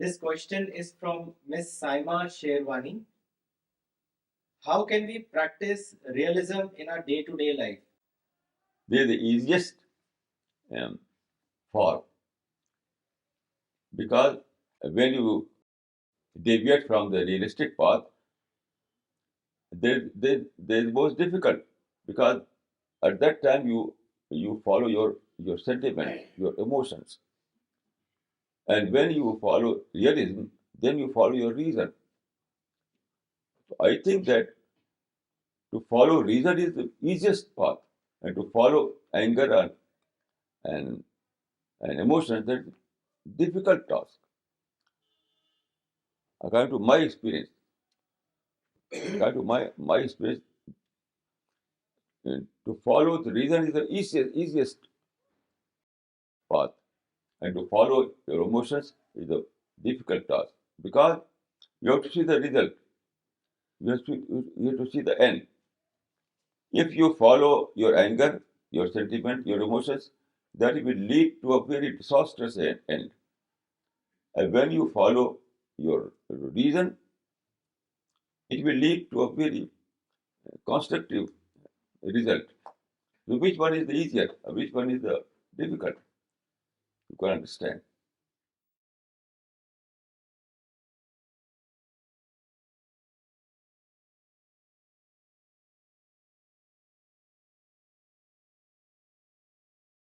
This question is from Miss Saima Sherwani. How can we practice realism in our day-to-day life? They are the easiest form because when you deviate from the realistic path, they're most difficult because at that time you follow your sentiment, your emotions, and when you follow realism, then you follow your reason. I think that to follow reason is the easiest path, and to follow anger and, and emotions that's a difficult task. According to my experience, according to my experience, to follow the reason is the easiest path, and to follow your emotions is a difficult task because you have to see the result. You have to see the end. If you follow your anger, your sentiment, your emotions, that will lead to a very disastrous end. And when you follow your reason, it will lead to a very constructive result. So which one is the easier? Which one is the difficult? You can understand.